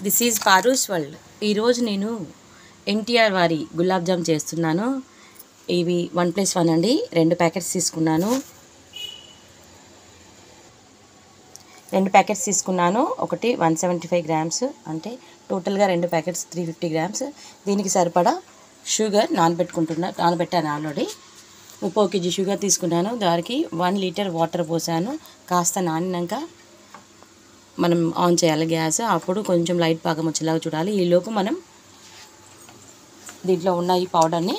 This is పారూస్ world. ఈరోజు నేను ఎన్టీఆర్ వారి గులాబ్ జామ్ చేస్తున్నాను. ఇవి 1+1 అండి. 2 ప్యాకెట్స్ తీసుకున్నాను. 2 ప్యాకెట్స్ తీసుకున్నాను. ఒకటి 175 గ్రామ్స్, అంటే టోటల్గా 2 ప్యాకెట్స్ 350 గ్రామ్స్. దీనికి సరిపడా షుగర్ నానబెట్టాను ఆల్రెడీ. 30 kg షుగర్ తీసుకున్నాను. దానికి 1 లీటర్ వాటర్ పోసాను. కాస్త నానినాక మనం ఆన్ చేయాలి గ్యాస్. అప్పుడు కొంచెం లైట్ పాకం వచ్చేలాగా చూడాలి. ఈలోపు మనం దీంట్లో ఉన్న ఈ పౌడర్ని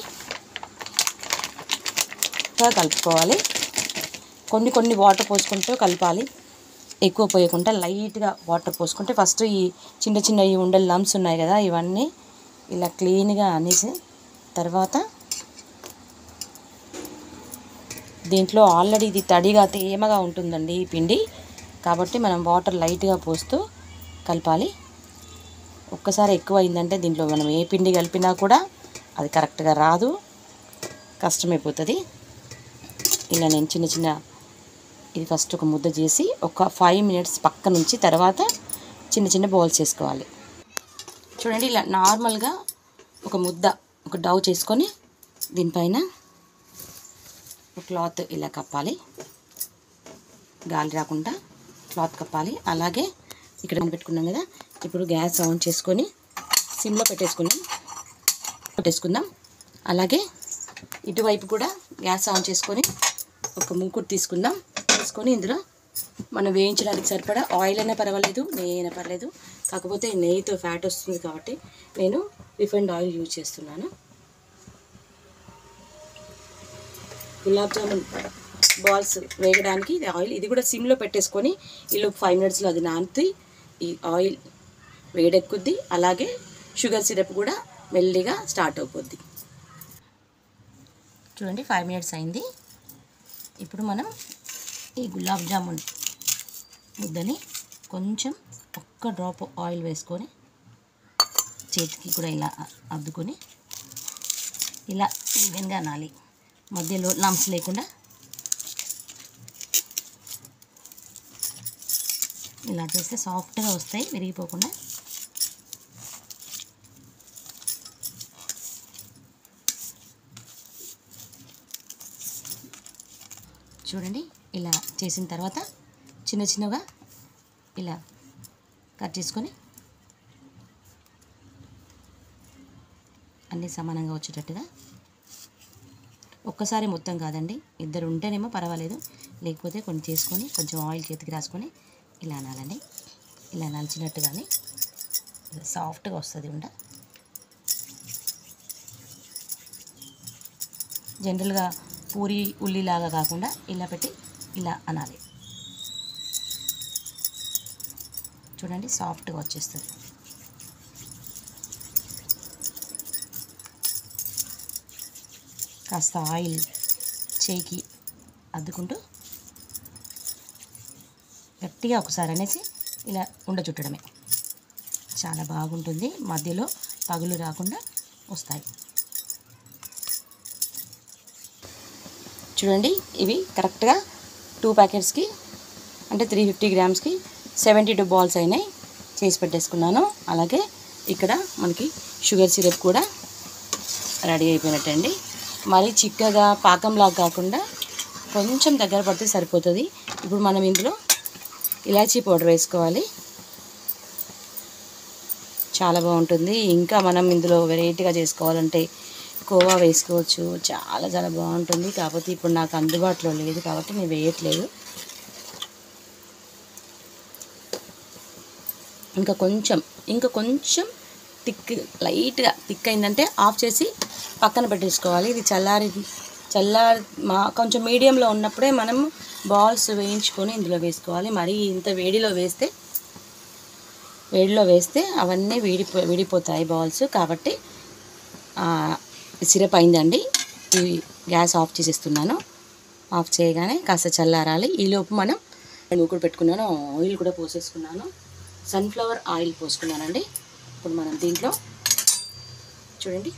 కలుపుకోవాలి. కొన్ని వాటర్ పోసుకుంటూ కలపాలి. ఎక్కువ పోయకుండా లైట్గా వాటర్ పోసుకుంటే ఫస్ట్ ఈ చిన్న ఈ ఉండలు లమ్స్ ఉన్నాయి కదా, ఇవన్నీ ఇలా క్లీన్గా అనేసి తర్వాత దీంట్లో ఆల్రెడీ ఇది తడిగా తేమగా ఉంటుందండి ఈ పిండి, కాబట్టి మనం వాటర్ లైట్గా పోస్తూ కలపాలి. ఒక్కసారి ఎక్కువ అయిందంటే దీంట్లో మనం ఏ పిండి కలిపినా కూడా అది కరెక్ట్గా రాదు, కష్టమైపోతుంది. ఇలా నేను చిన్న ఇది ఫస్ట్ ఒక ముద్ద చేసి ఒక 5 minutes పక్క నుంచి తర్వాత చిన్న బౌల్స్ చేసుకోవాలి. చూడండి, ఇలా నార్మల్గా ఒక డౌ చేసుకొని దీనిపైన ఒక క్లాత్ ఇలా కప్పాలి, గాలి రాకుండా క్లాత్ కప్పాలి. అలాగే ఇక్కడ పెట్టుకున్నాం కదా, ఇప్పుడు గ్యాస్ ఆన్ చేసుకొని సిమ్లో పెట్టేసుకుందాం. అలాగే ఇటువైపు కూడా గ్యాస్ ఆన్ చేసుకొని ఒక మూకుడు తీసుకొని ఇందులో మనం వేయించడానికి సరిపడా ఆయిల్ అయినా పర్వాలేదు, నెయ్యి అయినా పర్లేదు. కాకపోతే నెయ్యితో ఫ్యాట్ వస్తుంది కాబట్టి నేను రిఫైండ్ ఆయిల్ యూజ్ చేస్తున్నాను. గులాబ్ జామున్ బాల్స్ వేయడానికి ఇది ఆయిల్, ఇది కూడా సిమ్లో పెట్టేసుకొని ఈలోపు 5 minutesలో అది నానుతుంది. ఈ ఆయిల్ వేడెక్కుద్ది. అలాగే షుగర్ సిరప్ కూడా మెల్లిగా స్టార్ట్ అయిపోద్ది. చూడండి, 5 minutes అయింది. ఇప్పుడు మనం ఈ గులాబ్ జామున్ ముద్దని కొంచెం ఒక్క డ్రాప్ ఆయిల్ వేసుకొని చేతికి కూడా ఇలా అద్దుకొని ఇలా ఈవెన్గా అనాలి, మధ్యలో లంప్స్ లేకుండా. ఇలా చేస్తే సాఫ్ట్గా వస్తాయి, విరిగిపోకుండా. చూడండి, ఇలా చేసిన తర్వాత చిన్నగా ఇలా కట్ చేసుకొని అన్నీ సమానంగా వచ్చేటట్టుగా, ఒక్కసారి మొత్తం కాదండి, ఇద్దరు ఉంటేనేమో పర్వాలేదు, లేకపోతే కొన్ని చేసుకొని కొంచెం ఆయిల్ చేతికి రాసుకొని ఇలా అనాలండి. ఇలా నలిచినట్టుగానే సాఫ్ట్గా వస్తుంది ఉండ. జనరల్గా పూరి ఉల్లిలాగా కాకుండా ఇలా పెట్టి ఇలా అనాలి. చూడండి, సాఫ్ట్గా వచ్చేస్తుంది. కాస్త ఆయిల్ చేయికి అద్దుకుంటూ గట్టిగా ఒకసారి అనేసి ఇలా ఉండ చుట్టడమే. చాలా బాగుంటుంది, మధ్యలో పగులు రాకుండా వస్తాయి. చూడండి, ఇవి కరెక్ట్గా 2 ప్యాకెట్స్కి అంటే 350 గ్రామ్స్కి 72 బాల్స్ అయినాయి, చేసి పెట్టేసుకున్నాను. అలాగే ఇక్కడ మనకి షుగర్ సిరప్ కూడా రెడీ అయిపోయినట్టండి. మరి చిక్కగా పాకంలాగా కాకుండా కొంచెం దగ్గర పడితే సరిపోతుంది. ఇప్పుడు మనం ఇందులో ఇలాచీ పౌడర్ వేసుకోవాలి, చాలా బాగుంటుంది. ఇంకా మనం ఇందులో వెరైటీగా చేసుకోవాలంటే కోవా వేసుకోవచ్చు, చాలా బాగుంటుంది. కాకపోతే ఇప్పుడు నాకు అందుబాటులో లేదు కాబట్టి నేను వేయట్లేదు. ఇంకా కొంచెం లైట్గా థిక్ అయిందంటే ఆఫ్ చేసి పక్కన పెట్టేసుకోవాలి. ఇది కొంచెం మీడియంలో ఉన్నప్పుడే మనం బాల్స్ వేయించుకొని ఇందులో వేసుకోవాలి. మరి ఇంత వేడిలో వేస్తే అవన్నీ విడిపోతాయి బాల్స్. కాబట్టి సిరప్ అయిందండి. ఇవి గ్యాస్ ఆఫ్ చేసేస్తున్నాను. ఆఫ్ చేయగానే కాస్త చల్లారాలి. ఈలోపు మనం మూకుడు పెట్టుకున్నాను, ఆయిల్ కూడా పోసేసుకున్నాను. Sunflower oil పోసుకున్నానండి. ఇప్పుడు మనం దీంట్లో చూడండి,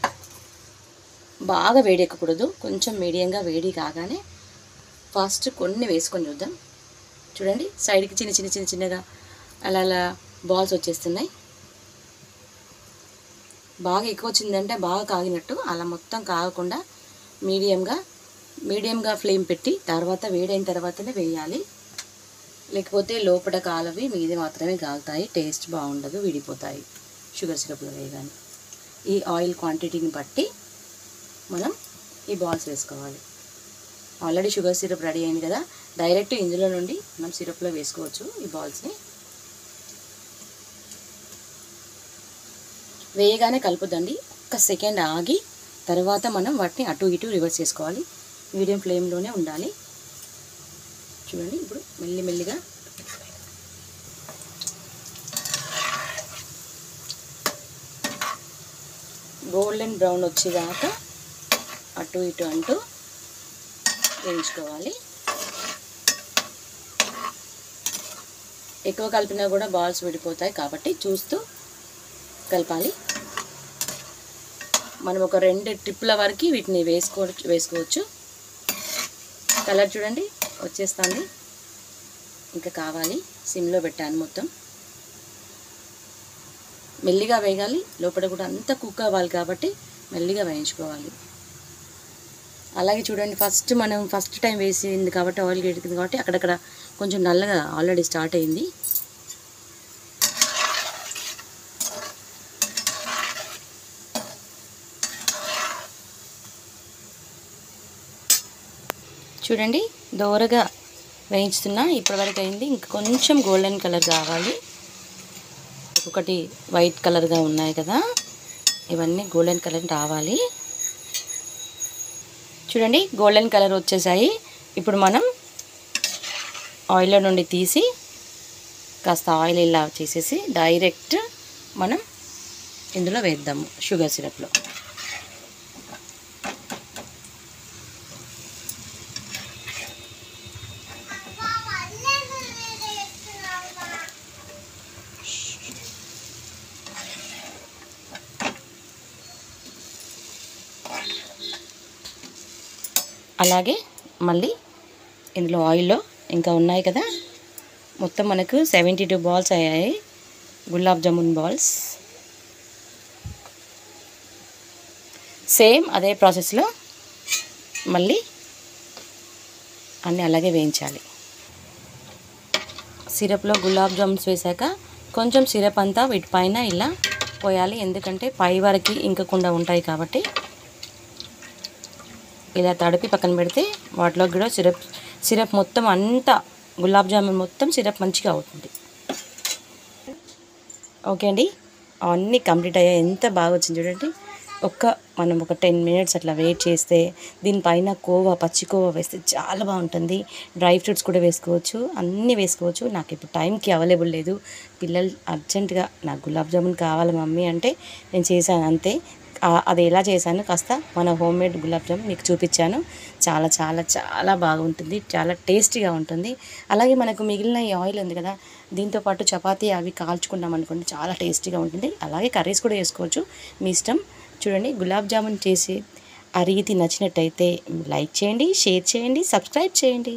బాగా వేడి ఎక్కకూడదు, కొంచెం మీడియంగా వేడి కాగానే ఫస్ట్ కొన్ని వేసుకొని చూద్దాం. చూడండి, సైడ్కి చిన్నగా అలా బాల్స్ వచ్చేస్తున్నాయి. బాగా ఎక్కువ వచ్చిందంటే బాగా కాగినట్టు, అలా మొత్తం కాగకుండా మీడియంగా ఫ్లేమ్ పెట్టి తర్వాత వేడైన తర్వాతనే వేయాలి. లేకపోతే లోపల కాలవి మీది మాత్రమే కాలుతాయి, టేస్ట్ బాగుండదు, విడిపోతాయి షుగర్ సిరప్లో వేయగానే. ఈ ఆయిల్ క్వాంటిటీని బట్టి మనం ఈ బాల్స్ వేసుకోవాలి. ఆల్రెడీ షుగర్ సిరప్ రెడీ అయింది కదా, డైరెక్ట్ ఇందులో నుండి మనం సిరప్లో వేసుకోవచ్చు. ఈ బాల్స్ని వేయగానే కలుపుద్దండి, ఒక్క సెకండ్ ఆగి తర్వాత మనం వాటిని అటు ఇటు రివర్స్ చేసుకోవాలి. మీడియం ఫ్లేమ్లోనే ఉండాలి. చూడండి, ఇప్పుడు మెల్లిమెల్లిగా గోల్డెన్ బ్రౌన్ వచ్చేదాకా అటు ఇటు అంటూ వేయించుకోవాలి. ఎక్కువ కలిపినా కూడా బాల్స్ విడిపోతాయి కాబట్టి చూస్తూ కలపాలి. మనం ఒక 2 ట్రిప్పుల వరకు వీటిని వేసుకోవచ్చు. కలర్ చూడండి వచ్చేస్తుంది. ఇంకా కావాలి, సిమ్లో పెట్టాను. మొత్తం మెల్లిగా వేయాలి, లోపల కూడా అంతా కుక్ అవ్వాలి కాబట్టి మెల్లిగా వేయించుకోవాలి. అలాగే చూడండి, ఫస్ట్ టైం వేసింది కాబట్టి ఆయిల్ గెడుతుంది కాబట్టి అక్కడక్కడ కొంచెం నల్లగా ఆల్రెడీ స్టార్ట్ అయింది. చూడండి, దోరగా వేయించుతున్నా, ఇప్పటివరకు అయింది. ఇంకా కొంచెం గోల్డెన్ కలర్ కావాలి. ఒకటి వైట్ కలర్గా ఉన్నాయి కదా, ఇవన్నీ గోల్డెన్ కలర్ రావాలి. చూడండి, గోల్డెన్ కలర్ వచ్చేసాయి. ఇప్పుడు మనం ఆయిల్లో నుండి తీసి కాస్త ఆయిల్ ఇలా చేసేసి డైరెక్ట్ మనం ఇందులో వేద్దాము షుగర్ సిరప్లో. అలాగే మళ్ళీ ఇందులో ఆయిల్లో ఇంకా ఉన్నాయి కదా, మొత్తం మనకు 72 బాల్స్ అయ్యాయి గులాబ్ జామున్ బాల్స్. సేమ్ అదే ప్రాసెస్లో మళ్ళీ అన్నీ అలాగే వేయించాలి. సిరప్లో గులాబ్ జామున్స్ వేసాక కొంచెం సిరప్ అంతా వీటిపైన ఇలా పోయాలి, ఎందుకంటే పై వరకు ఇంకకుండా ఉంటాయి కాబట్టి. ఇలా తడిపి పక్కన పెడితే వాటిలో కూడా సిరప్ మొత్తం అంతా గులాబ్ జామున్ మొత్తం సిరప్ మంచిగా అవుతుంది. ఓకే అండి, అన్నీ కంప్లీట్ అయ్యాయి. ఎంత బాగా వచ్చింది చూడండి. మనం ఒక 10 మినిట్స్ అట్లా వెయిట్ చేస్తే దీనిపైన పచ్చి కోవా వేస్తే చాలా బాగుంటుంది. డ్రై ఫ్రూట్స్ కూడా వేసుకోవచ్చు, అన్నీ వేసుకోవచ్చు. నాకు ఇప్పుడు టైంకి అవైలబుల్ లేదు. పిల్లలు అర్జెంటుగా నాకు గులాబ్ జామున్ కావాలి మమ్మీ అంటే నేను చేశాను అంతే. అది ఎలా చేశాను కాస్త మన హోమ్ మేడ్ గులాబ్ జామున్ మీకు చూపించాను. చాలా చాలా చాలా బాగుంటుంది, చాలా టేస్టీగా ఉంటుంది. అలాగే మనకు మిగిలిన ఈ ఆయిల్ ఉంది కదా, దీంతోపాటు చపాతీ అవి కాల్చుకున్నాం అనుకోండి, చాలా టేస్టీగా ఉంటుంది. అలాగే కర్రీస్ కూడా వేసుకోవచ్చు, మీ ఇష్టం. చూడండి, గులాబ్ జామున్ చేసి ఆ రీతి నచ్చినట్టయితే లైక్ చేయండి, షేర్ చేయండి, సబ్స్క్రైబ్ చేయండి.